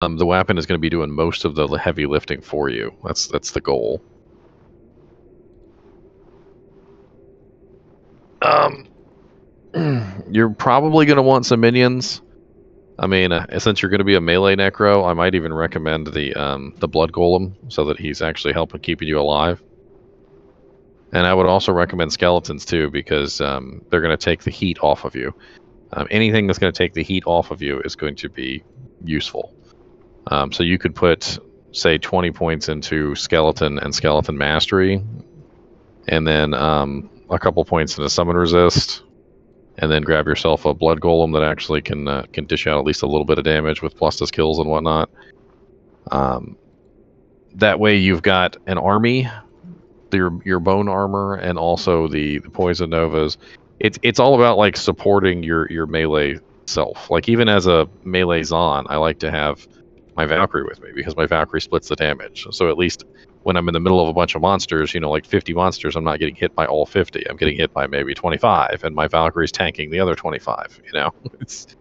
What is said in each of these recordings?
The weapon is going to be doing most of the heavy lifting for you. That's the goal. You're probably going to want some minions. I mean, since you're going to be a melee necro, I might even recommend the blood golem so that he's actually helping keeping you alive. And I would also recommend skeletons too, because they're going to take the heat off of you. Anything that's going to take the heat off of you is going to be useful. So you could put, say, 20 points into skeleton and skeleton mastery, and then a couple points into summon resist, and then grab yourself a blood golem that actually can dish out at least a little bit of damage with plus to skills and whatnot. That way you've got an army, your bone armor, and also the poison novas. It's all about like supporting your melee self. Like even as a melee Zon, I like to have my Valkyrie with me because my Valkyrie splits the damage. So at least when I'm in the middle of a bunch of monsters, like 50 monsters, I'm not getting hit by all 50. I'm getting hit by maybe 25, and my Valkyrie's tanking the other 25. It's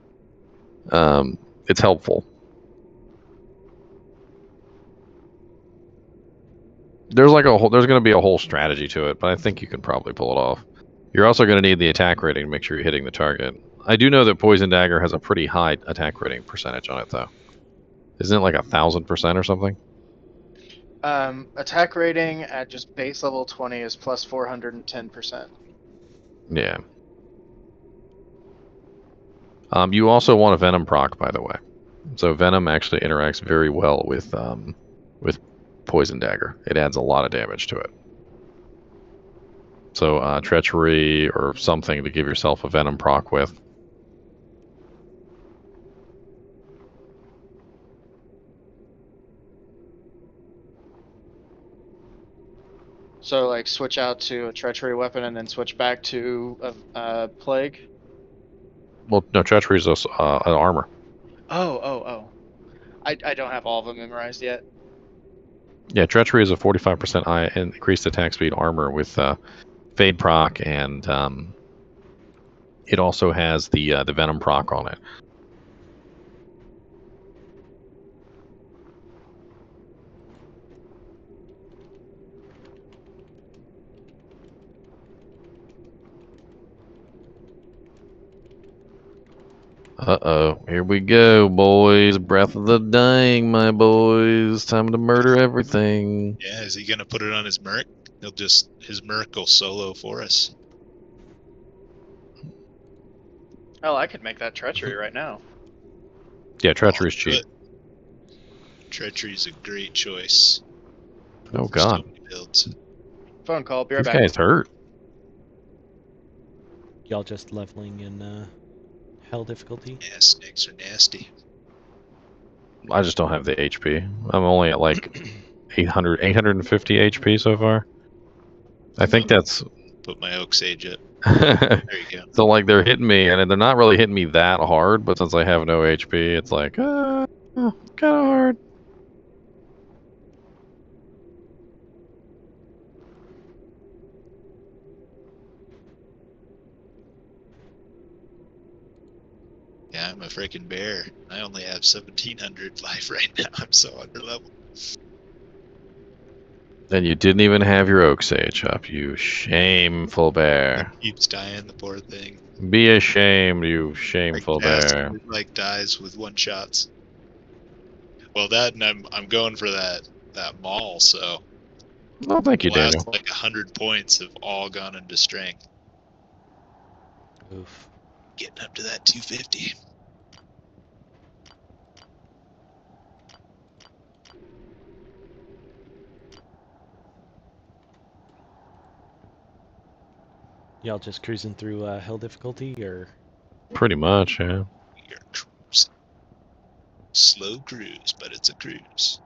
helpful. There's going to be a whole strategy to it, but I think you can probably pull it off. You're also going to need the attack rating to make sure you're hitting the target. I do know that Poison Dagger has a pretty high attack rating percentage on it, though. Isn't it like 1,000% or something? Attack rating at just base level 20 is plus 410%. Yeah. You also want a Venom proc, by the way. So Venom actually interacts very well with Poison Dagger. It adds a lot of damage to it. So Treachery or something to give yourself a Venom proc with. So like switch out to a Treachery weapon and then switch back to a Plague? Well, no, Treachery is an armor. Oh. I don't have all of them memorized yet. Yeah, Treachery is a 45% increased attack speed armor with Fade proc, and it also has the Venom proc on it. Uh-oh, here we go, boys. Breath of the Dying, my boys. Time to murder everything. Yeah, is he gonna put it on his Merc? His Merc will solo for us. Oh, I could make that Treachery right now. Yeah, Treachery's cheap. Treachery's a great choice. Oh god. Builds. Phone call, be right back. This guy's hurt. Y'all just leveling in hell difficulty? Yeah, snakes are nasty. I just don't have the HP. I'm only at like 850 HP so far. I think that's... Put my Oak Sage up. There you go. So like they're hitting me, and they're not really hitting me that hard, but since I have no HP, it's like, kind of hard. Yeah, I'm a freaking bear. I only have 1,700 life right now. I'm so under level. And you didn't even have your Oak Sage up, you shameful bear. It keeps dying, the poor thing. Be ashamed, you shameful bear. It like dies with one shots. Well, that, and I'm going for that maul. So. Well, thank you, Daniel. Like 100 points have all gone into strength. Oof. Getting up to that 250. Y'all just cruising through hell difficulty, or? Pretty much, yeah. You're cruising. Slow cruise, but it's a cruise.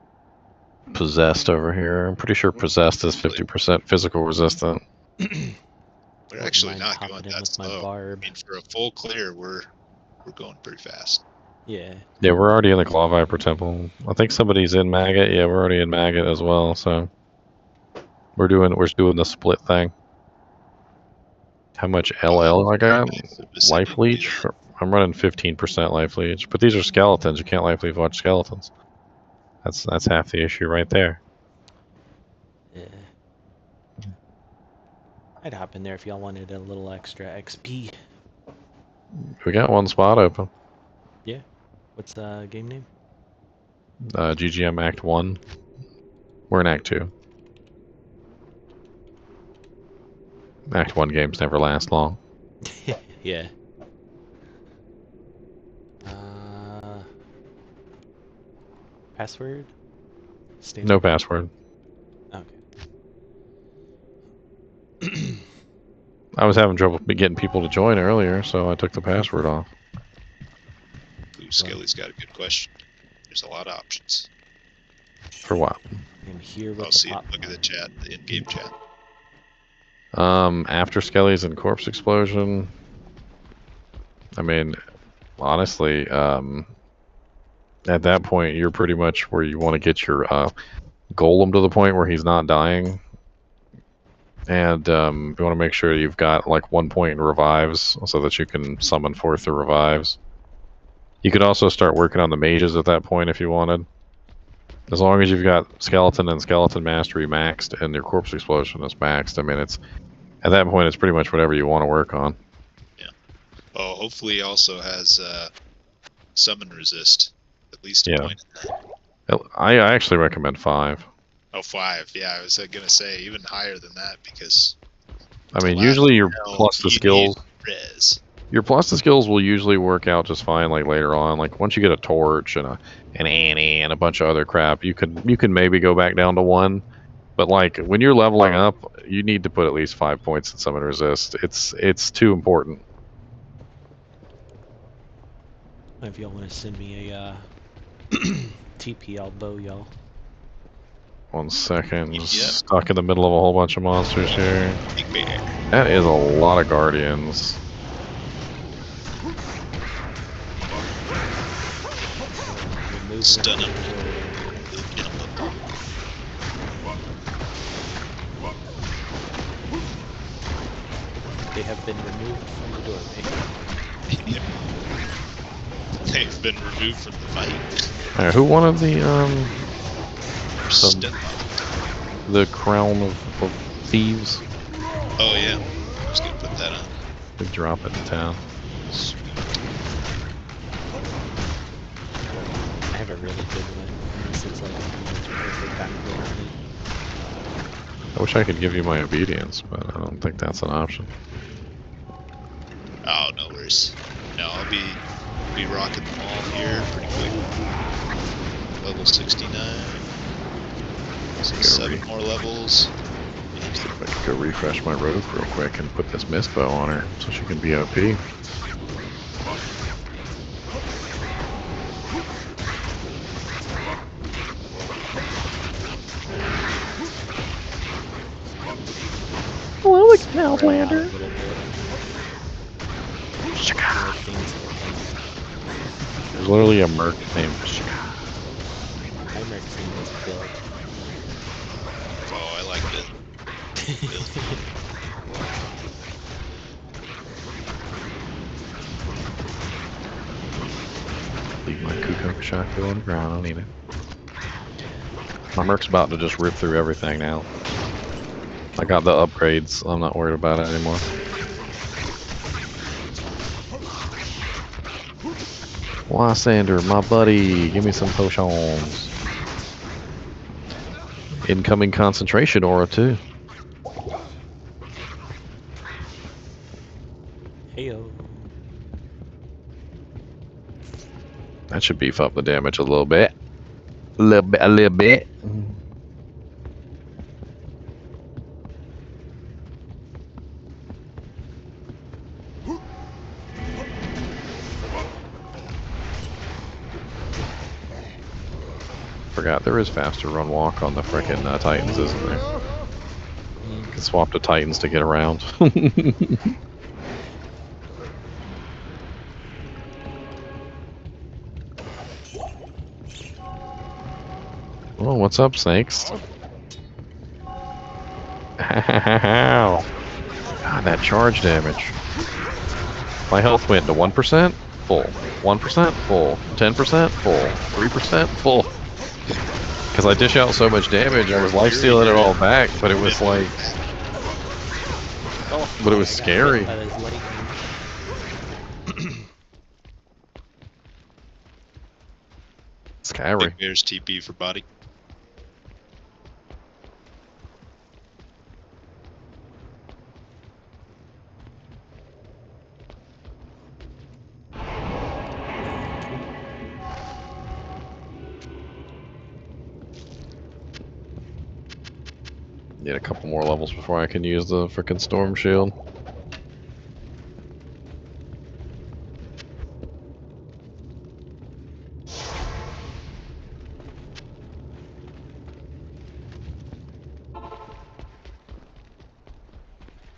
Possessed over here. I'm pretty sure Possessed is 50% physical resistant. We're actually not going that slow. Barb. I mean, for a full clear, we're going pretty fast. Yeah. Yeah, we're already in the Claw Viper Temple. I think somebody's in Maggot. Yeah, we're already in Maggot as well. So we're doing the split thing. How much LL I got? Life leech? I'm running 15% life leech, but these are skeletons. You can't life leech watch skeletons. That's half the issue right there. Yeah. I'd hop in there if y'all wanted a little extra XP. We got one spot open. What's the game name? GGM Act 1. We're in Act 2. Act 1 games never last long. Yeah. Password? No password. Okay. I was having trouble getting people to join earlier, so I took the password off. Ooh, Skelly's got a good question. There's a lot of options. For what? I'm here with I'll the see. pop. Look at the chat, the in-game chat. After Skelly's and Corpse Explosion, I mean, honestly, at that point, you're pretty much where you want to get your golem to the point where he's not dying. And you want to make sure you've got like 1 point in revives so that you can summon forth the revives. You could also start working on the mages at that point if you wanted. As long as you've got Skeleton and Skeleton Mastery maxed and your Corpse Explosion is maxed, I mean, it's at that point, it's pretty much whatever you want to work on. Yeah. Oh, hopefully he also has summon resist. At least a point in that. I actually recommend 5. Oh, 5. Yeah, I was going to say even higher than that because... I mean, usually your plus the skills... Res. Your plus the skills will usually work out just fine, like later on. Like once you get a torch and an Annie and a bunch of other crap, you can maybe go back down to 1. But like when you're leveling up, you need to put at least 5 points in summon resist. It's too important. If y'all want to send me a TP, I'll bow y'all. 1 second. Yep. Stuck in the middle of a whole bunch of monsters here. That is a lot of guardians. Stun him. They have been removed from the doorway. They've been removed from the fight. Alright, who wanted the crown of thieves? Oh yeah, I was gonna put that on. They drop it in town. Sweet. I have a really good one. Unless it's like perfect background. I wish I could give you my obedience, but I don't think that's an option. Oh, no worries. No, I'll be rocking them all here pretty quick. Level 69. So 7 more levels. See if I could go refresh my rogue real quick and put this mist bow on her so she can be OP. Hello, Exmalplander. There's literally a merc named Shaka. My merc's name is Bill. Oh, I like it. Leave my Kuko Shaku on the ground, I don't need it. My merc's about to just rip through everything now. I got the upgrades, so I'm not worried about it anymore. Lysander, my buddy, give me some potions. Incoming concentration aura too. Heyo. That should beef up the damage a little bit. A little bit. Forgot there is faster run walk on the frickin' Titans, isn't there? You can swap to Titans to get around. Oh, what's up, snakes? Ow. God, that charge damage. My health went to 1% full, 1% full, 10% full, 3% full. because I dish out so much damage, I was lifestealing it all back, but it was like, but it was scary. Scary. Big Bear's TP for body. Need a couple more levels before I can use the frickin' storm shield.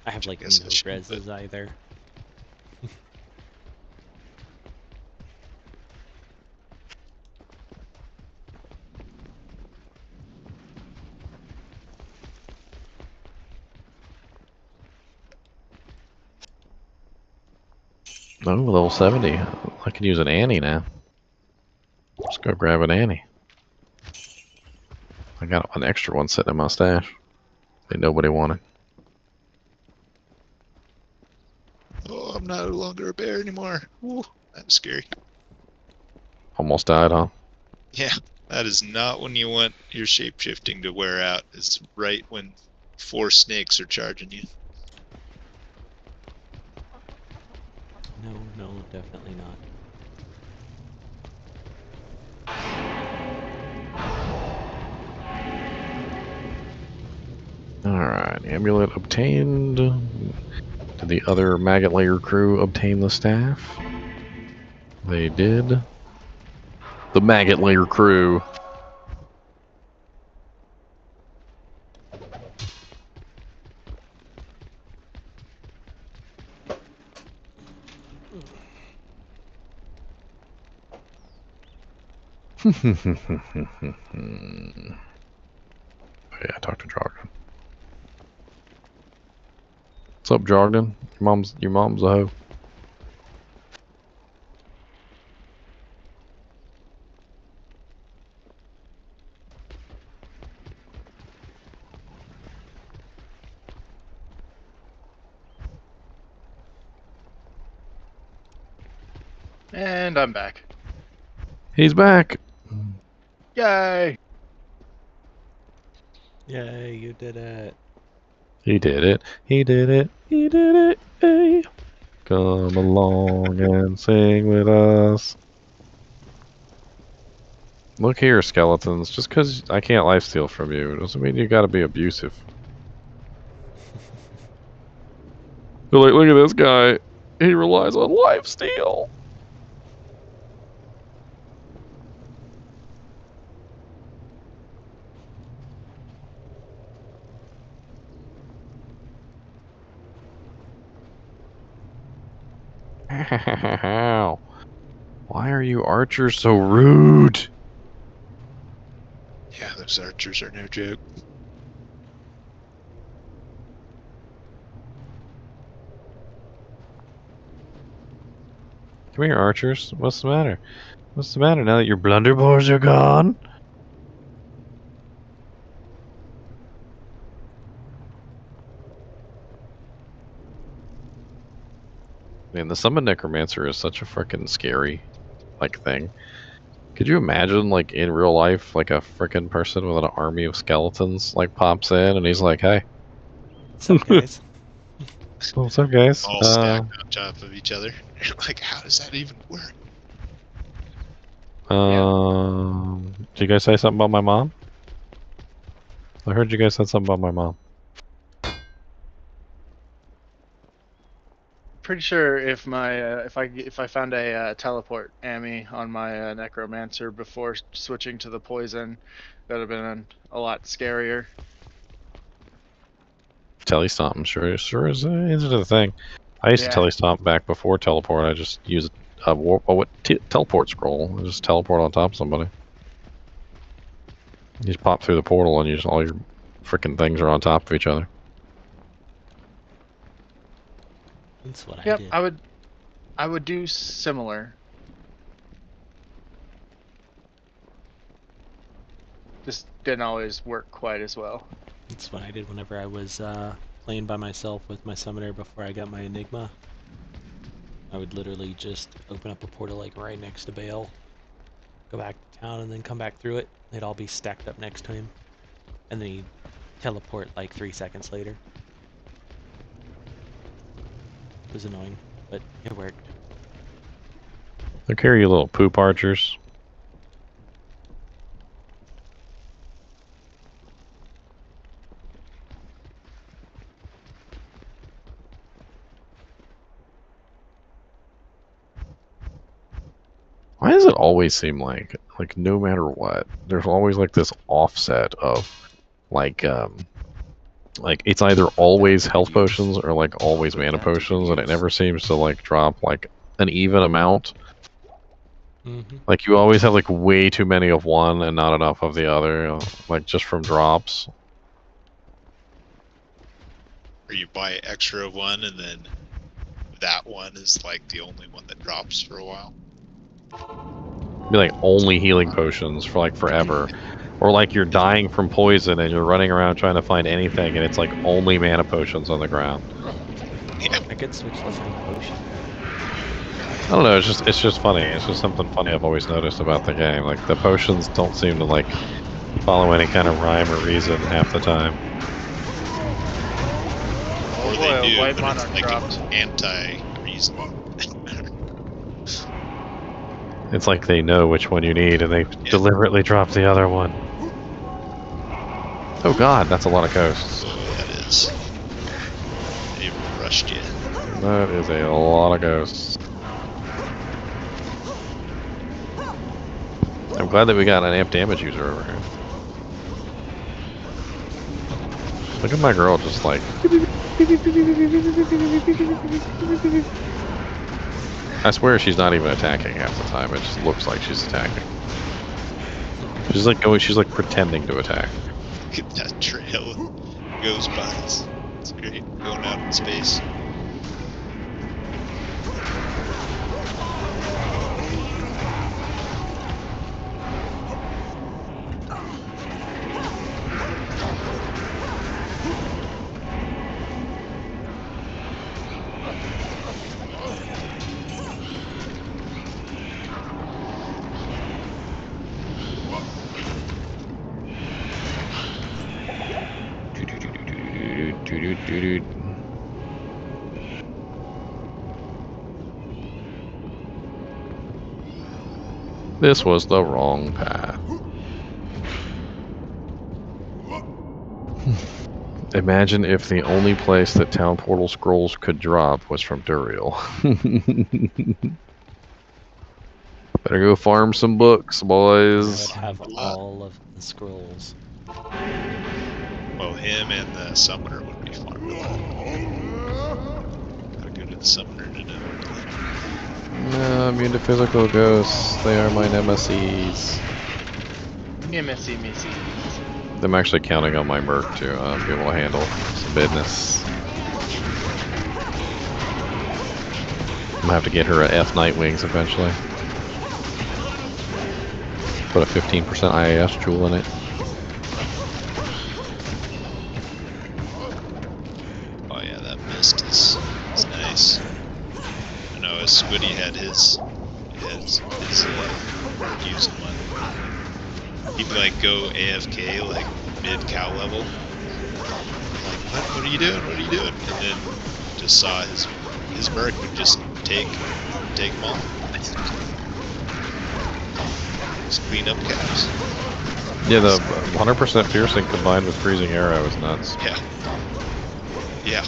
I have like no Guess I should, reses either. Oh, level 70. I can use an Annie now. Let's go grab an Annie. I got an extra one sitting in my stash that nobody wanted. Oh, I'm no longer a bear anymore. Ooh, that was scary. Almost died, huh? Yeah, that is not when you want your shape-shifting to wear out. It's right when 4 snakes are charging you. No, definitely not. Alright, amulet obtained. Did the other maggot layer crew obtain the staff? They did. The maggot layer crew. Oh yeah, talk to Jogden. What's up, Jogden? Your mom's a hoe. And I'm back. He's back. Yay! Yay, you did it. He did it. He did it. He did it. Hey. Come along and sing with us. Look here, skeletons. Just because I can't lifesteal from you doesn't mean you gotta be abusive. They're like, look at this guy. He relies on lifesteal. Why are you archers so rude? Yeah, those archers are no joke. Come here, archers. What's the matter? What's the matter now that your blunderboars are gone? Man, the summon necromancer is such a freaking scary, like, thing. Could you imagine, like, in real life, like a freaking person with an army of skeletons, like, pops in and he's like, "Hey, What's up, guys? what's up, guys? All stacked on top of each other. You're like, how does that even work? Did you guys say something about my mom? I heard you guys said something about my mom. Pretty sure if my if I found a teleport Ami on my necromancer before switching to the poison, that would have been a lot scarier. Telestomp, I'm sure is a thing. I used to Yeah. telestomp back before teleport. I just used a teleport scroll. I just teleport on top of somebody. You just pop through the portal and all your freaking things are on top of each other. That's what I Yep, did. I would do similar. Just didn't always work quite as well. That's what I did whenever I was playing by myself with my summoner before I got my Enigma. I would literally just open up a portal like right next to Bale, go back to town, and then come back through it. They'd all be stacked up next to him. And then he'd teleport like 3 seconds later. It was annoying, but it worked. Look here, you little poop archers. Why does it always seem like no matter what, there's always like this offset of like it's either always health potions or like always mana potions, and it never seems to like drop like an even amount. Like you always have like way too many of one and not enough of the other, like just from drops. Or you buy extra of one and then that one is like the only one that drops for a while. Be like only healing potions for like forever. Or like you're dying from poison and you're running around trying to find anything and it's like only mana potions on the ground. Yeah. I could switch to some potion. I don't know, it's just funny. It's just something funny I've always noticed about the game. Like the potions don't seem to like follow any kind of rhyme or reason half the time. Or Boy, they do, White but it's Monarch like dropped. an anti-reason. It's like they know which one you need and they deliberately drop the other one. Oh god, that's a lot of ghosts. Oh, that is. They rushed you. That is a lot of ghosts. I'm glad that we got an amp damage user over here. Look at my girl just like... I swear she's not even attacking half the time, it just looks like she's attacking. She's like going, she's like pretending to attack. Look at that trail. Goes buds. It's great. Going out in space. This was the wrong path. Imagine if the only place that town portal scrolls could drop was from Duriel. Better go farm some books, I boys. would have all of the scrolls. Well, him and the summoner would be fun. Gotta go to the summoner to know. No, I'm immune to physical ghosts. They are my nemesis. Missy. I'm actually counting on my merc to be able to handle some business. I'm gonna have to get her a F Nightwings eventually. Put a 15% IAS jewel in it. Oh yeah, that mist is nice. I know Squiddy had his using one. He'd like go AFK like mid cow level. Like, what are you doing? What are you doing? And then just saw his merc would just take them all. Just clean up cows. Yeah, the 100% piercing combined with freezing arrow is nuts. Yeah. Yeah.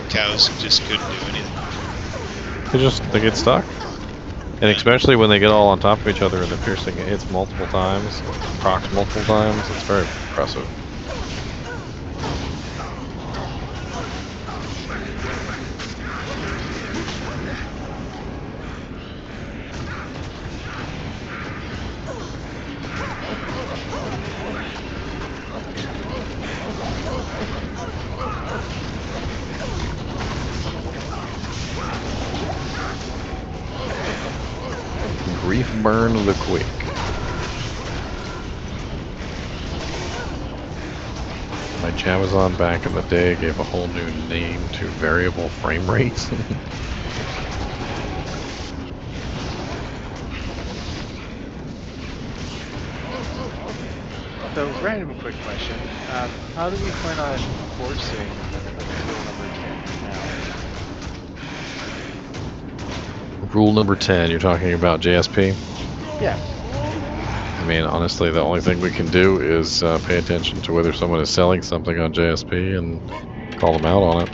Cows just couldn't do anything. They get stuck. And especially when they get all on top of each other and the piercing hits multiple times, procs multiple times, it's very impressive. Grief burn the quick. My Jamazon back in the day gave a whole new name to variable frame rates. So, random quick question. How do we plan on enforcing rule number 10 now? Rule number 10, you're talking about JSP? Yeah. I mean, honestly, the only thing we can do is pay attention to whether someone is selling something on JSP and call them out on it.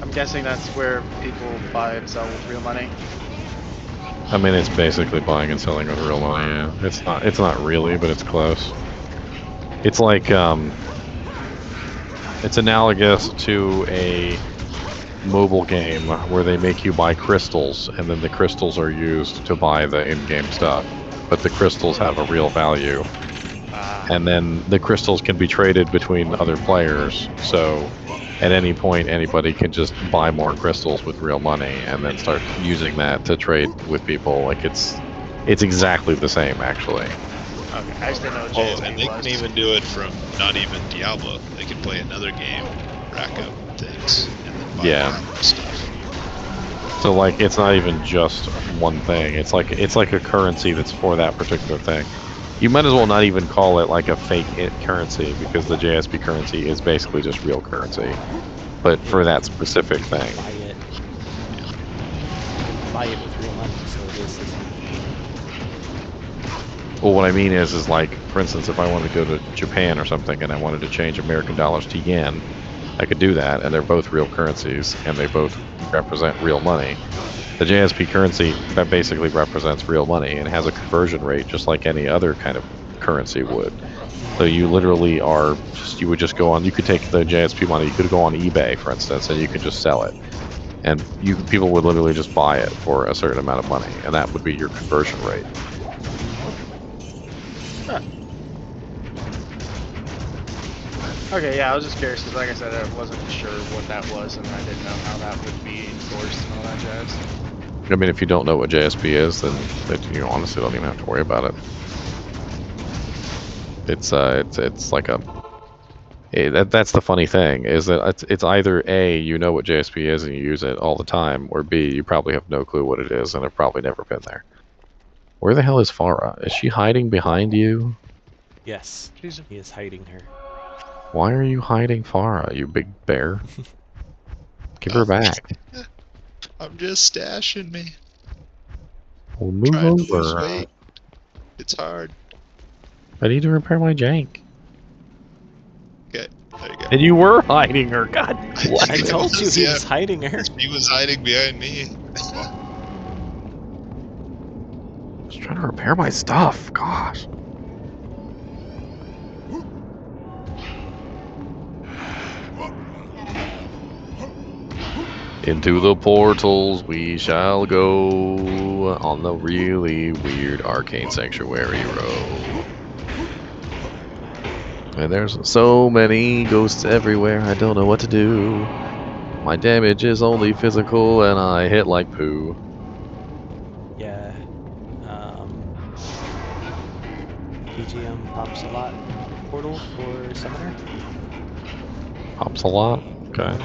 I'm guessing that's where people buy and sell with real money. I mean, it's basically buying and selling with real money. Yeah, it's not really, but it's close. It's like it's analogous to a mobile game where they make you buy crystals, and then the crystals are used to buy the in-game stuff. But the crystals have a real value, and then the crystals can be traded between other players. So at any point, anybody can just buy more crystals with real money, and then start using that to trade with people. Like it's exactly the same, actually. Okay, I just didn't know what Oh, JSP and they was. can even do it from not even Diablo. They can play another game, rack up things, and then buy more stuff. So like, it's not even just one thing. It's like a currency that's for that particular thing. You might as well not even call it like a fake currency, because the JSP currency is basically just real currency, but for that specific thing. Buy it with real money, so it is the same. Well, what I mean is like, for instance, if I wanted to go to Japan or something and I wanted to change American dollars to yen, I could do that, and they're both real currencies, and they both represent real money. The JSP currency, that basically represents real money and has a conversion rate just like any other kind of currency would. So you literally you would just go on, you could take the JSP money, you could go on eBay, for instance, and you could just sell it. And people would literally just buy it for a certain amount of money, and that would be your conversion rate. Huh. Okay, yeah, I was just curious because, like I said, I wasn't sure what that was, and I didn't know how that would be enforced and all that jazz. I mean, if you don't know what JSP is, then you honestly don't even have to worry about it. It's like that's the funny thing, is that it's either A, you know what JSP is and you use it all the time, or B, you probably have no clue what it is and have probably never been there. Where the hell is Farah? Is she hiding behind you? Yes, he is hiding her. Why are you hiding Farah, you big bear? Give her back. I'm just stashing me. Well, move Trying to lose over. weight. It's hard. I need to repair my jank. Okay, there you go. And you were hiding her, God. What? I told you he was hiding her. He was hiding behind me. I was trying to repair my stuff. Gosh. Into the portals we shall go on the really weird arcane sanctuary road. And there's so many ghosts everywhere, I don't know what to do. My damage is only physical and I hit like poo. Yeah. PGM pops a lot portal for summoner. Pops a lot? Okay.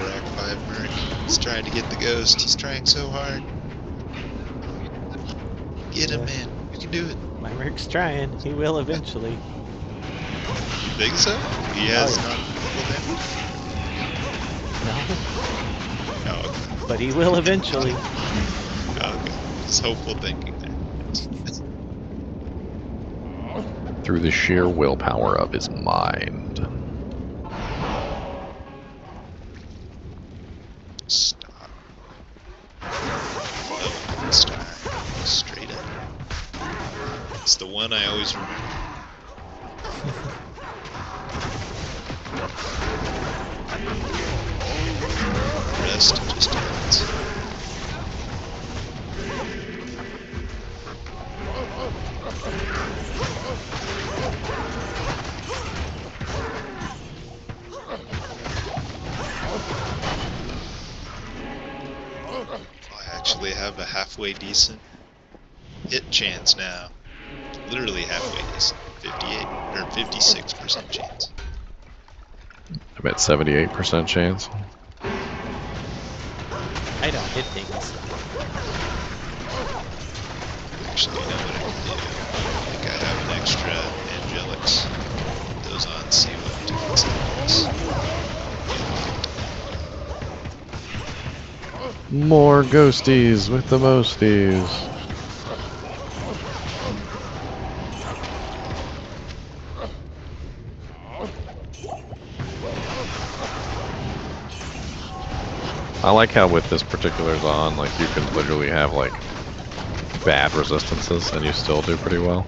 Rack 5 Merc. He's trying to get the ghost. He's trying so hard. Get him, man. You can do it. My Merc's trying. He will eventually. You think so? He has No. No. Okay. But he will eventually. Okay. Just hopeful thinking there. Through the sheer willpower of his mind. Stop. Oh, star. Straight up. It's the one I always remember. Rest just happens. probably have a halfway decent hit chance now. Literally halfway decent. 58 or 56% chance. I bet 78% chance. I don't hit things. Actually, you know what I can do? I think I have an extra Angelics. Put those on, see what difference that makes. More ghosties with the mosties. I like how with this particular Zon, like you can literally have like bad resistances and you still do pretty well.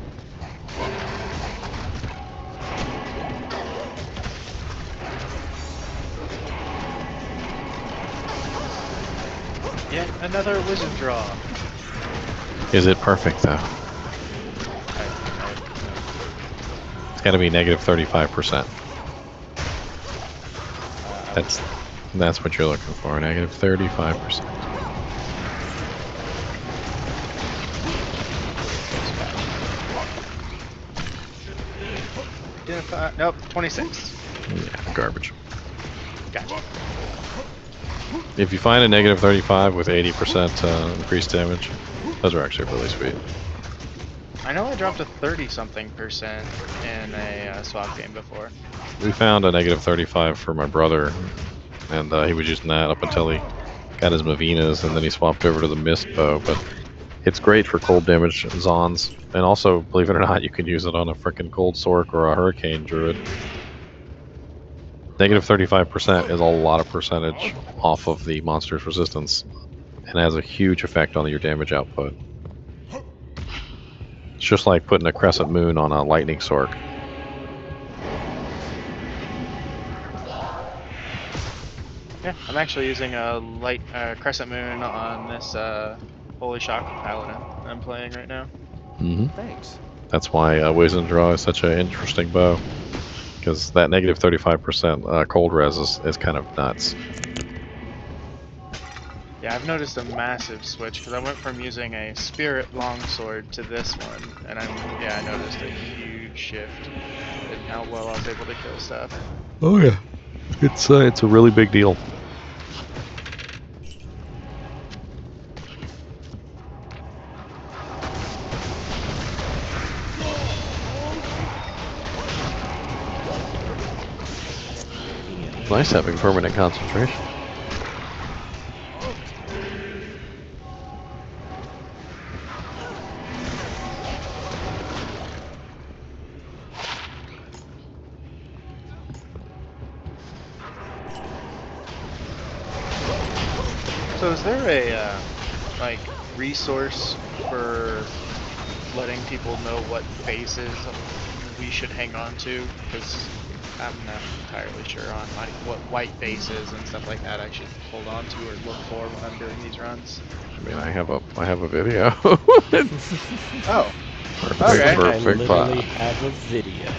Yet another wizard draw. Is it perfect though? It's got to be negative 35%. That's what you're looking for, negative 35%. Nope, 26. Yeah, garbage. Gotcha. If you find a negative 35 with 80% increased damage, those are actually really sweet. I know I dropped a 30-something% in a swap game before. We found a negative 35 for my brother, and he was using that up until he got his Mavinas, and then he swapped over to the Mist Bow. But it's great for cold damage Zons, and also, believe it or not, you can use it on a frickin' Cold Sork or a Hurricane Druid. Negative 35% is a lot of percentage off of the monster's resistance, and has a huge effect on your damage output. It's just like putting a Crescent Moon on a Lightning Sork. Yeah, I'm actually using a light Crescent Moon on this Holy Shock Paladin I'm playing right now. Mm-hmm. Thanks. That's why Wisdom Draw is such an interesting bow, because that negative 35% cold res is kind of nuts. Yeah, I've noticed a massive switch because I went from using a Spirit Longsword to this one, and I noticed a huge shift in how well I was able to kill stuff. Oh yeah, it's a really big deal. Nice having permanent concentration. So is there a like resource for letting people know what bases we should hang on to? Because I'm not entirely sure on like what white bases and stuff like that I should hold on to or look for when I'm doing these runs. I mean, I have a video. Oh, Perfect, okay. I perfect literally pot. have a video.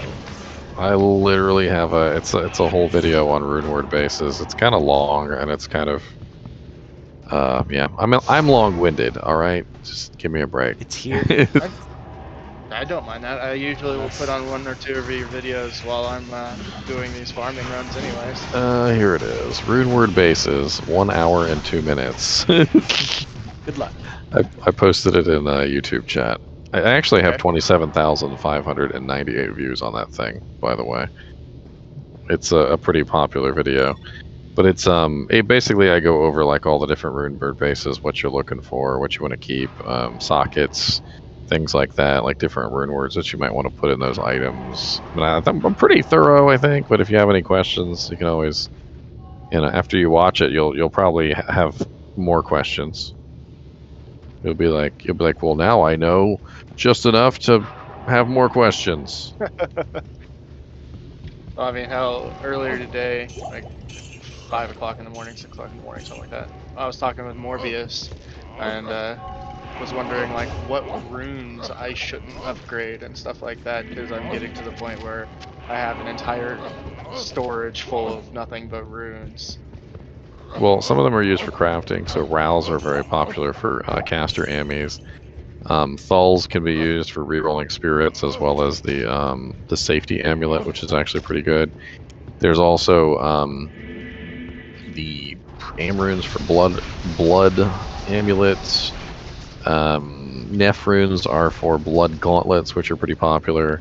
I literally have it's a whole video on runeword bases. It's kind of long and it's kind of yeah. I'm long-winded. All right, just give me a break. It's here. I don't mind that. I usually will put on 1 or 2 of your videos while I'm doing these farming runs anyways. Here it is. Runeword bases, 1 hour and 2 minutes. Good luck. I posted it in YouTube chat. I actually have Okay. 27,598 views on that thing, by the way. It's a pretty popular video. But it's basically I go over like all the different runebird bases, what you're looking for, what you want to keep, sockets, things like that, like different rune words that you might want to put in those items. But I'm pretty thorough, I think. But if you have any questions, you can always, after you watch it, you'll probably have more questions. You'll be like, well, now I know just enough to have more questions. Well, I mean, how earlier today, like 5 o'clock in the morning, 6 o'clock in the morning, something like that, I was talking with Morbius and was wondering like what runes I shouldn't upgrade and stuff like that because I'm getting to the point where I have an entire storage full of nothing but runes. Well, some of them are used for crafting, so Rows are very popular for caster ammies. Thulls can be used for rerolling spirits, as well as the safety amulet, which is actually pretty good. There's also the Amrunes for blood amulets. Neph runes are for blood gauntlets, which are pretty popular.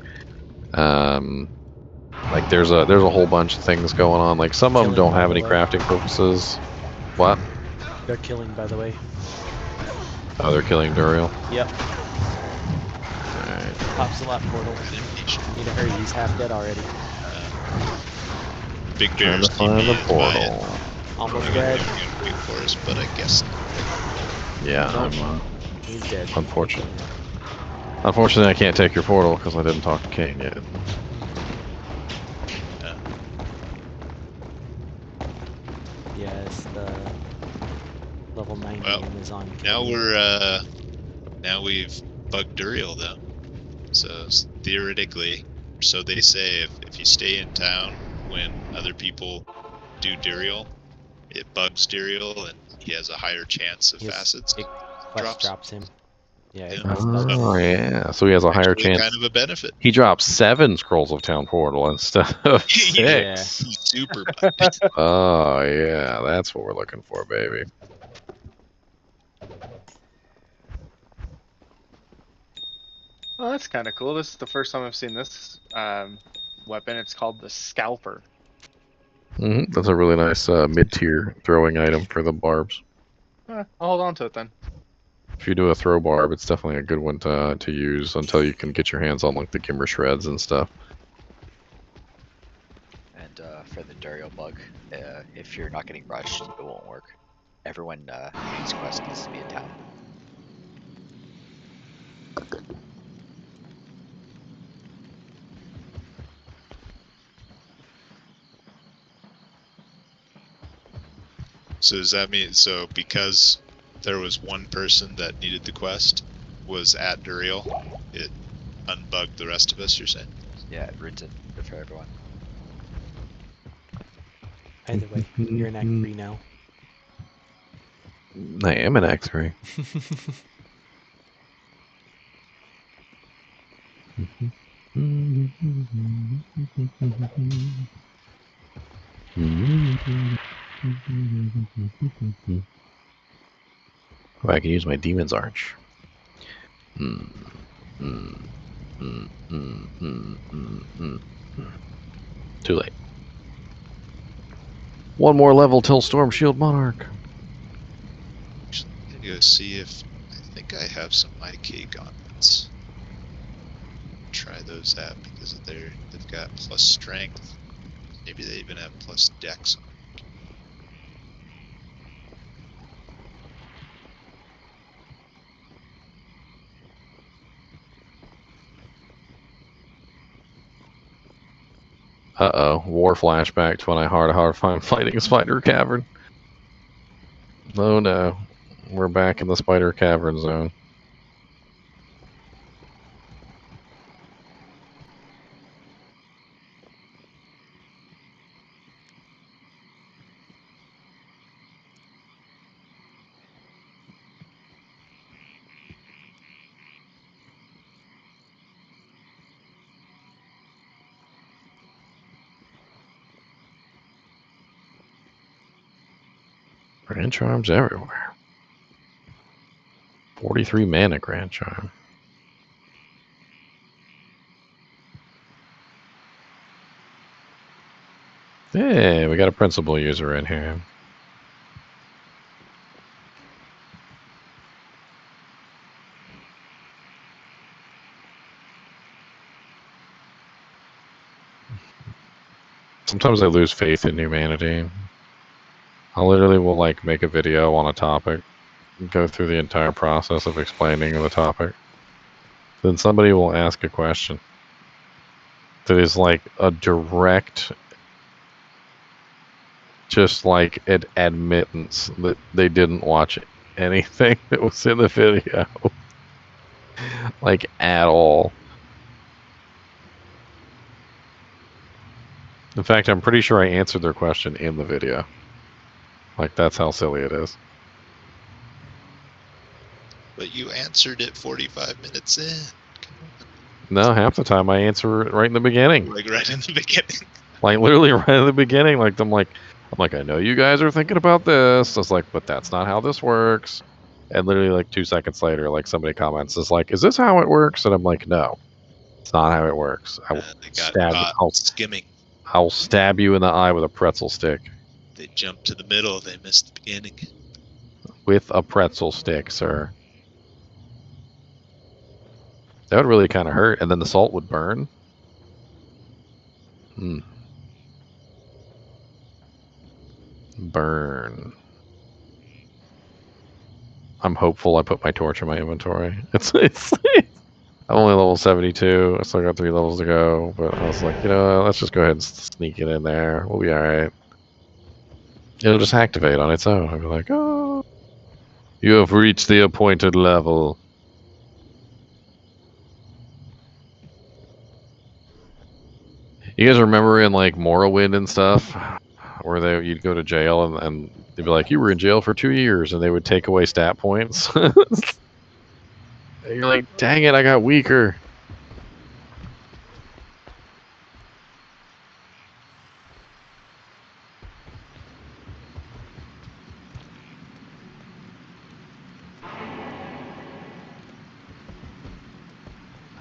Like there's a whole bunch of things going on. Like some of them don't Killing, by have the any way. crafting purposes. What? They're killing, by the way. Oh, they're killing Duriel. Yep. Alright. Pop slot portal. Need to hurry, he's half dead already. Big Trying Bear's to find the TP is by it. portal. Almost I'm dead. gonna wait for us, but I guess Yeah, Nope. I'm He's dead. unfortunate. Unfortunately, I can't take your portal because I didn't talk to Kane yet. Yes, the level 9 Well, game is on. now Canadian. now we've bugged Duriel though. So theoretically, so they say, if you stay in town when other people do Duriel, it bugs Duriel and he has a higher chance of Yes, facets. it quest drops him. Yeah, it Yeah. quest bugs Oh him. yeah, so he has a higher Actually, chance. kind of a benefit. He drops 7 scrolls of town portal instead of 6. Yeah. He's super bugged. Oh yeah, that's what we're looking for, baby. Well, that's kind of cool. This is the first time I've seen this weapon. It's called the Scalper. That's a really nice mid-tier throwing item for the barbs. I'll hold on to it then. If you do a throw barb, it's definitely a good one to use until you can get your hands on like the Gimmer shreds and stuff. And for the Dario bug, if you're not getting rushed, it won't work. Everyone whose quest needs to be in town. So does that mean, so because there was one person that needed the quest, was at Duriel, it unbugged the rest of us, you're saying? Yeah, it ruins it for everyone. Either way, you're in Act 3 now. I am an X-ray. Oh, I can use my Demon's Arch. Too late. One more level till Storm Shield Monarch. Actually, I'm gonna go see if, I think I have some IK gauntlets. Try those out because they've got plus strength. Maybe they even have plus dex. Uh-oh, war flashback to when I hard fighting a spider cavern. Oh no, we're back in the spider cavern zone. Grand Charms everywhere. 43 mana Grand Charm. Hey, we got a principal user in here. Sometimes I lose faith in humanity. I literally will like make a video on a topic, go through the entire process of explaining the topic. Then somebody will ask a question that is like a direct, just like an admittance that they didn't watch anything that was in the video. Like at all. In fact, I'm pretty sure I answered their question in the video. Like, that's how silly it is. But you answered it 45 minutes in. No, half the time I answer it right in the beginning. Like right in the beginning. Like, literally right in the beginning. Like, I'm like, I know you guys are thinking about this. I was like, but that's not how this works. And literally, like, 2 seconds later, like, somebody comments, is like, is this how it works? And I'm like, no, it's not how it works. I will They got caught skimming. I'll stab you in the eye with a pretzel stick. They jumped to the middle. They missed the beginning. With a pretzel stick, sir. That would really kind of hurt, and then the salt would burn. Burn. I'm hopeful I put my torch in my inventory. It's I'm only level 72. I still got 3 levels to go, but I was like, you know, let's just go ahead and sneak it in there. We'll be alright. It'll just activate on its own. I'll be like, oh, you have reached the appointed level. You guys remember in like Morrowind and stuff, where you'd go to jail and they'd be like, you were in jail for 2 years, and they would take away stat points. You're like, dang it, I got weaker.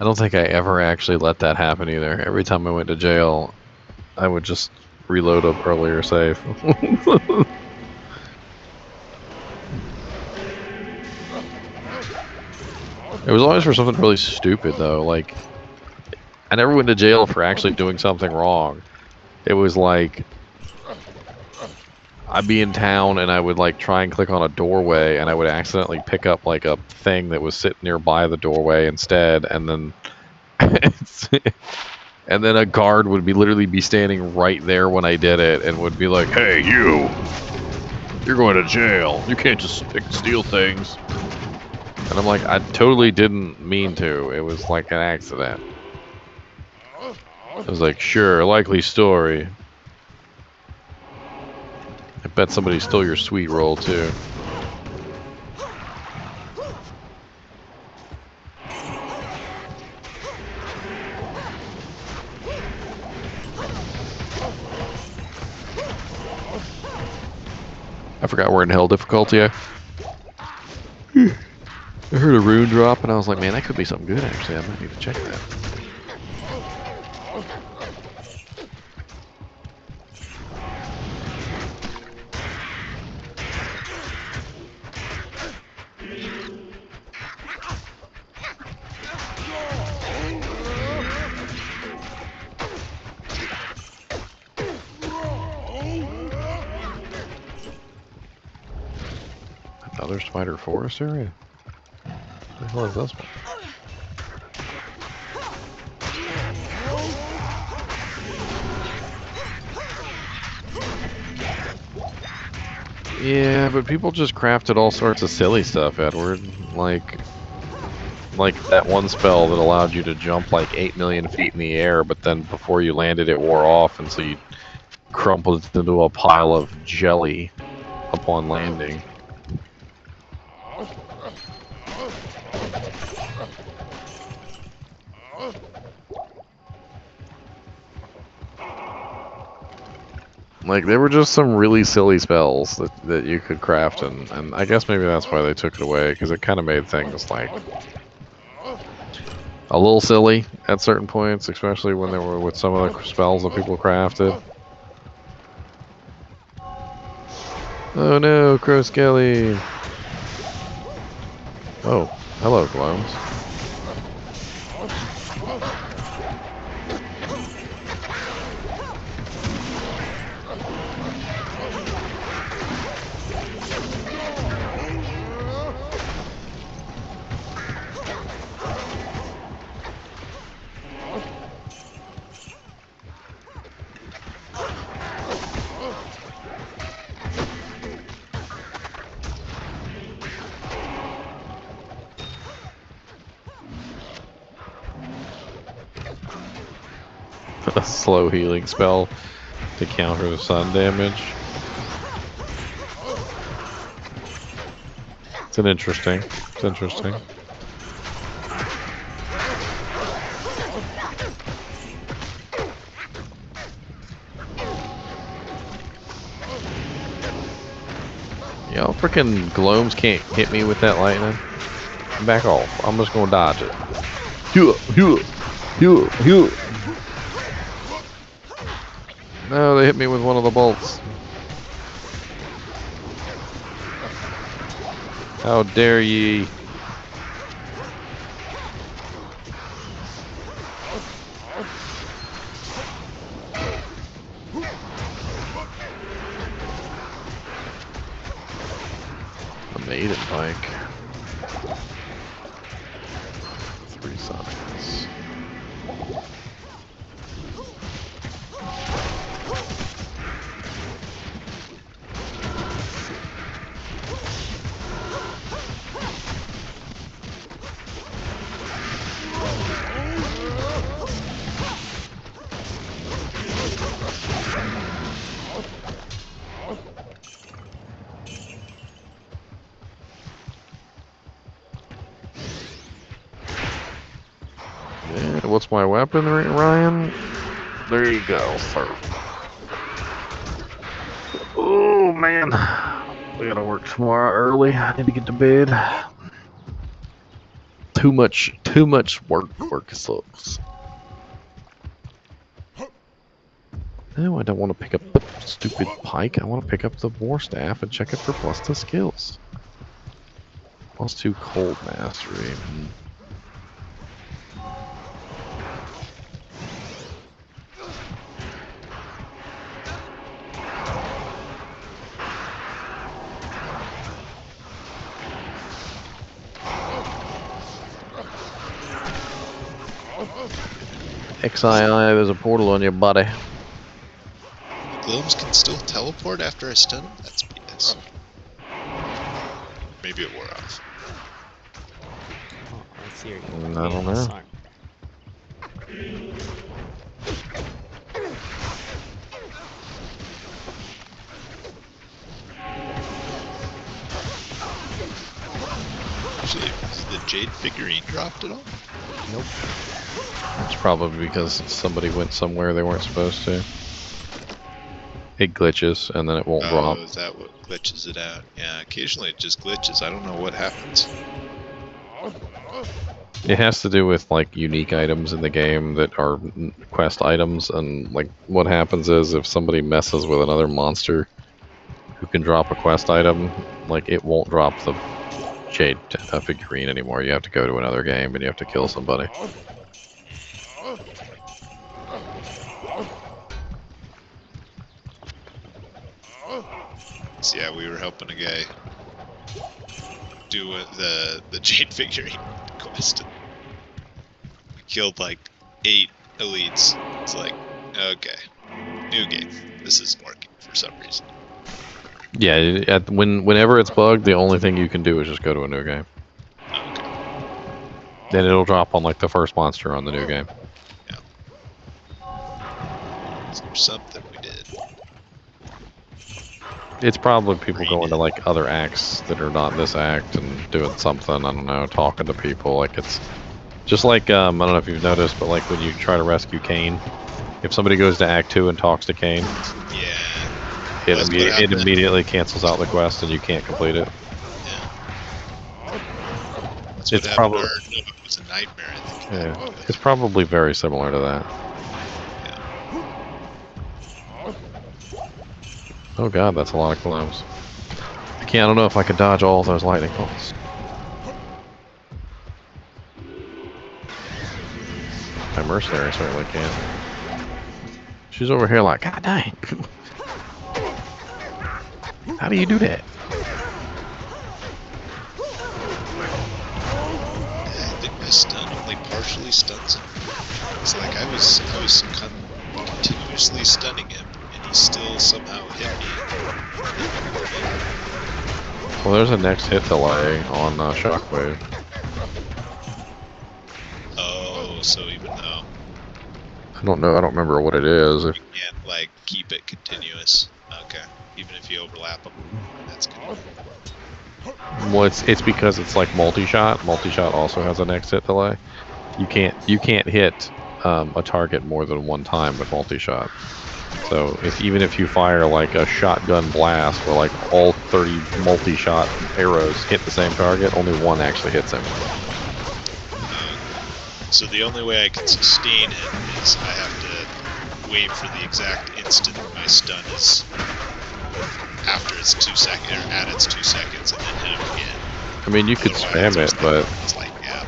I don't think I ever actually let that happen either. Every time I went to jail, I would just reload up earlier save. It was always for something really stupid, though. Like, I never went to jail for actually doing something wrong. It was like, I'd be in town and I would like try and click on a doorway, and I would accidentally pick up like a thing that was sitting nearby the doorway instead, and then and then a guard would literally be standing right there when I did it, and would be like, "Hey, you're going to jail. You can't just pick and steal things." And I'm like, I totally didn't mean to. It was like an accident. I was like, sure, likely story. I bet somebody stole your sweet roll, too. I forgot we're in hell difficulty. I heard a rune drop, and I was like, man, that could be something good, actually. I might need to check that. Another spider forest area? What the hell is this one? Yeah, but people just crafted all sorts of silly stuff, Edward. Like that one spell that allowed you to jump like 8 million feet in the air, but then before you landed it wore off, and so you crumpled it into a pile of jelly upon landing. Like, there were just some really silly spells that you could craft, and I guess maybe that's why they took it away, because it kind of made things, like, a little silly at certain points, especially when they were with some of the spells that people crafted. Oh no, Crow Skelly! Oh, hello, Glomes. A slow healing spell to counter the sun damage. It's interesting. It's interesting. Y'all freaking gloams can't hit me with that lightning. Back off. I'm just gonna dodge it. No, they hit me with one of the bolts. How dare ye? A maiden bike. 3 sides. Yeah, what's my weapon, Ryan? There you go, sir. Oh man, we gotta work tomorrow early. I need to get to bed. Too much work. Work sucks. No, I don't want to pick up the stupid pike. I want to pick up the war staff and check it for +2 skills. +2 cold mastery. XII, there's a portal on your body. Gloams can still teleport after I stun him? That's BS. Maybe it wore off. Oh, let's hear you. I don't know. Song. Actually, is the Jade figurine dropped at all? Nope. It's probably because somebody went somewhere they weren't supposed to. It glitches and then it won't drop. Oh, is that what glitches it out? Yeah, occasionally it just glitches. I don't know what happens. It has to do with like unique items in the game that are quest items, and like what happens is if somebody messes with another monster who can drop a quest item, like it won't drop the Jade figurine anymore. You have to go to another game and you have to kill somebody. So yeah, we were helping a guy do the Jade figurine quest. We killed like 8 elites. It's like, okay, new game. This isn't working for some reason. Yeah, whenever it's bugged, the only thing you can do is just go to a new game. Okay. Then it'll drop on like the first monster on the new game. So there's something we did. It's probably people going to like other acts that are not this act and doing something, I don't know, talking to people. Like it's just like, I don't know if you've noticed, but like when you try to rescue Kane, if somebody goes to Act 2 and talks to Kane, Yeah. it immediately cancels out the quest and you can't complete it. Yeah. That's It's what probably- happened. Or, no, it was a nightmare, I think. Yeah, it's probably very similar to that. Oh god, that's a lot of gloves. I don't know if I can dodge all those lightning bolts. My mercenary certainly can. She's over here like, god dang. How do you do that? I think my stun only partially stuns him. It's like I was continuously stunning him, and he still somehow hit me. Well, there's a next hit delay on Shockwave. Oh, so even though I don't know. I don't remember what it is. you can't like keep it continuous. Okay. even if you overlap them. That's good. Well, it's because it's like multi-shot. Multi-shot also has an exit delay. You can't hit a target more than one time with multi-shot. So even if you fire like a shotgun blast where like all 30 multi-shot arrows hit the same target, only one actually hits him. So the only way I can sustain him is I have to wait for the exact instant my stun is after its 2 seconds, or at its 2 seconds, and then hit him again. I mean, you could spam it, but it's like, yeah.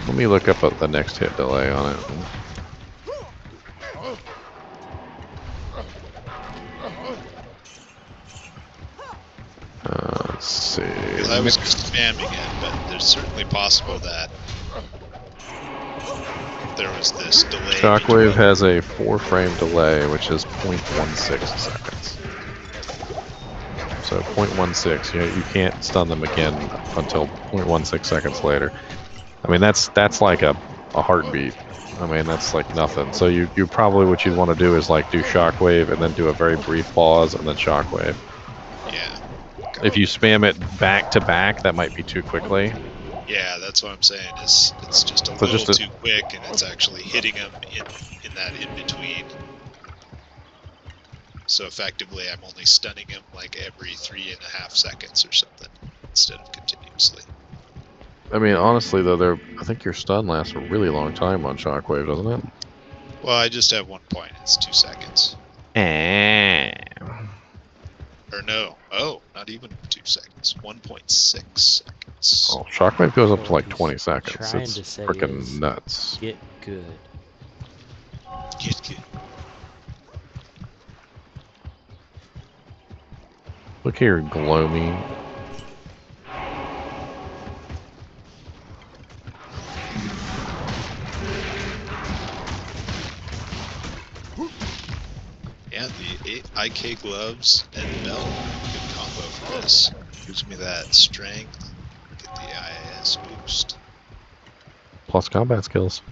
Let me look up the next hit delay on it. Let's see. Because I was spamming it, but there's certainly possible that if there was this delay. Shockwave has a 4-frame delay, which is 0.16 seconds. So 0.16, you can't stun them again until 0.16 seconds later. I mean, that's like a heartbeat. I mean, that's like nothing. So you probably, what you'd want to do is like do Shockwave and then do a very brief pause and then Shockwave. Yeah. If you spam it back to back, that might be too quickly. Yeah, that's what I'm saying. Is it's just a little too quick, and it's actually hitting them in that in between. So effectively, I'm only stunning him like every 3.5 seconds or something instead of continuously. I mean, honestly though, I think your stun lasts a really long time on Shockwave, doesn't it? Well, I just have 1 point. It's 2 seconds. Or no. Oh, not even 2 seconds. 1.6 seconds. Oh, Shockwave goes up to like What 20 he's seconds. trying It's to say freaking is nuts. Get good. Get good. Look here, Gloomy. Yeah, the IK gloves and belt, good combo for this. Gives me that strength, get the IAS boost. Plus combat skills.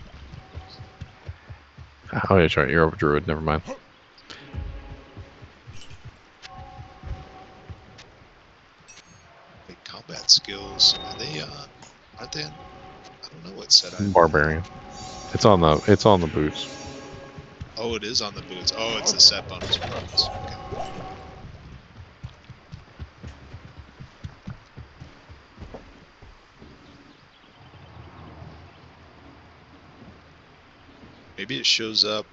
Oh, yeah, that's right. You're over Druid. Never mind. Wait, combat skills, are they aren't they in, I don't know what set I'm Barbarian. It's on the boots. Oh, it is on the boots. Oh, it's the set bonus boots. Okay. Maybe it shows up.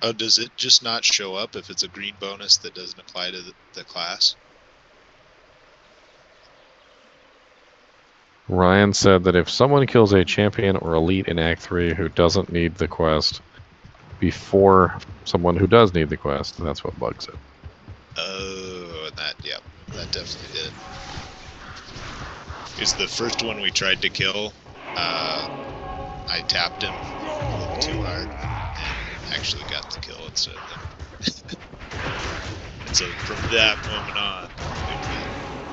Oh, does it just not show up if it's a green bonus that doesn't apply to the class? Ryan said that if someone kills a champion or elite in Act 3 who doesn't need the quest before someone who does need the quest, that's what bugs it. Oh, and that definitely did. Because the first one we tried to kill, I tapped him a little too hard and actually got the kill instead of him. And so from that moment on,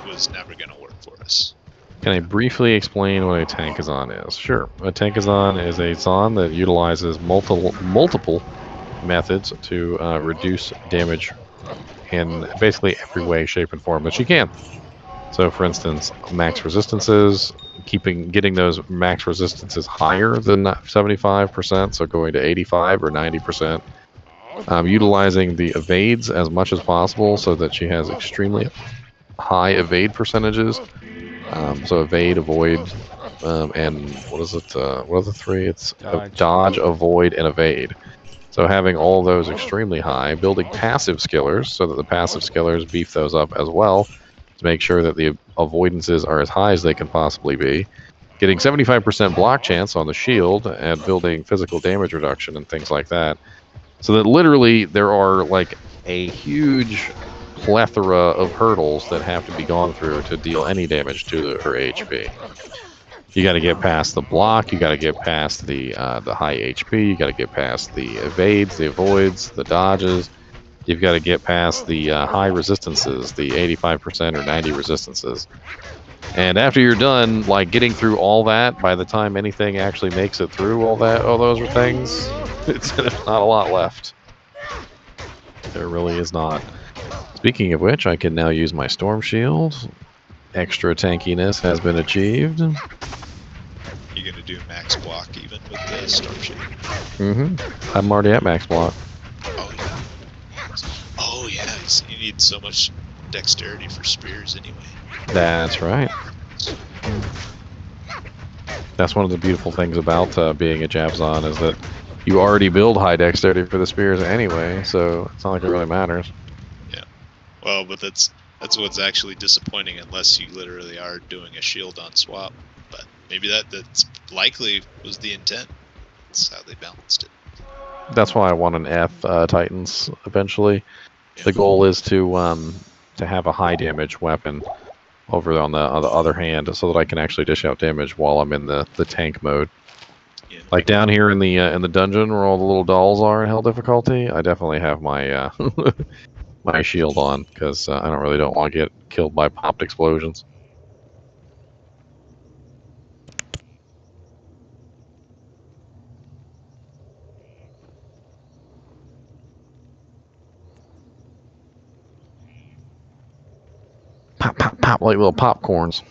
it was never going to work for us. Can I briefly explain what a Tankazon is? Sure. A Tankazon is a Zon that utilizes multiple methods to reduce damage in basically every way, shape, and form that she can. So, for instance, max resistances, getting those max resistances higher than 75%, so going to 85 or 90%. Utilizing the evades as much as possible so that she has extremely high evade percentages. So evade, avoid, and what is it? What are the three? It's dodge, avoid, and evade. So having all those extremely high, building passive skillers so that the passive skillers beef those up as well to make sure that the avoidances are as high as they can possibly be. Getting 75% block chance on the shield and building physical damage reduction and things like that. So that literally there are like a huge plethora of hurdles that have to be gone through to deal any damage to her HP. You got to get past the block. You got to get past the high HP. You got to get past the evades, the avoids, the dodges. You've got to get past the high resistances, the 85% or 90 resistances. And after you're done, like getting through all that, by the time anything actually makes it through all those things, there's not a lot left. There really is not. Speaking of which, I can now use my storm shield. Extra tankiness has been achieved. You're gonna do max block even with the storm shield. I'm already at max block. Oh yeah. Oh yeah. You need so much dexterity for spears anyway. That's right. That's one of the beautiful things about being a Javzon is that you already build high dexterity for the spears anyway, so it's not like it really matters. Yeah. Well, but that's what's actually disappointing unless you literally are doing a shield on swap. But maybe that's likely was the intent. That's how they balanced it. That's why I want an F Titans eventually. Yeah. The goal is to have a high damage weapon over on the other hand, so that I can actually dish out damage while I'm in the tank mode. Yeah. Like down here in the dungeon where all the little dolls are in hell difficulty, I definitely have my my shield on because I don't want to get killed by popped explosions. Pop, pop, pop like little popcorns.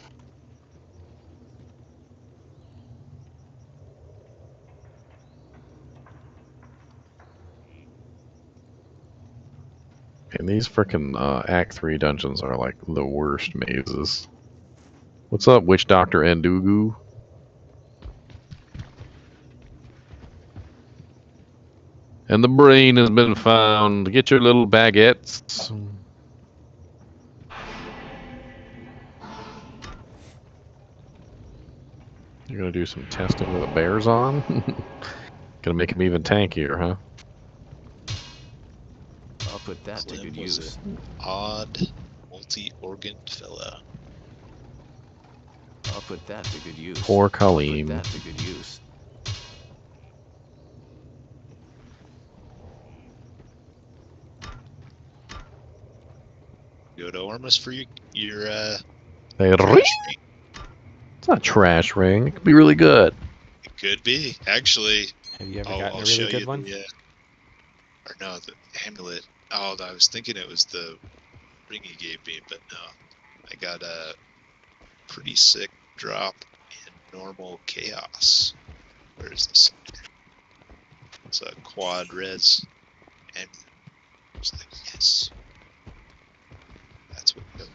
And these frickin' Act 3 dungeons are like the worst mazes. What's up, Witch Doctor Endugu? And the brain has been found. Get your little baguettes. You're gonna do some testing with the bears on? Gonna make him even tankier, huh? I'll put that to Slim good was use. an odd, multi-organed fella. I'll put that to good use. Poor Put Kaleem. that to good use. Go to Ormus for your Hey, trash ring. it's not a trash ring. It could be really good. It could be. Actually, Have you ever I'll gotten a show really good you one? the or no, the amulet. Oh, I was thinking it was the ring he gave me, but no. I got a pretty sick drop in normal chaos. Where is this? It's a quad res, and I was like, yes, that's what we go.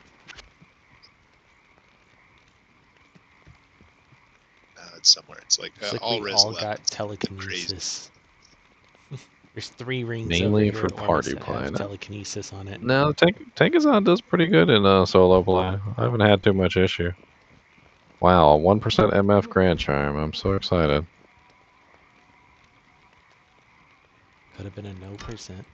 It's somewhere. It's like It's like all we res all 11. got It's crazy. telekinesis. There's 3 rings Mainly over for here at Ormus party that play. have telekinesis on it. No, Tankazon does pretty good in solo play. I haven't had too much issue. Wow, 1% MF Grand Charm. I'm so excited. Could have been a no %.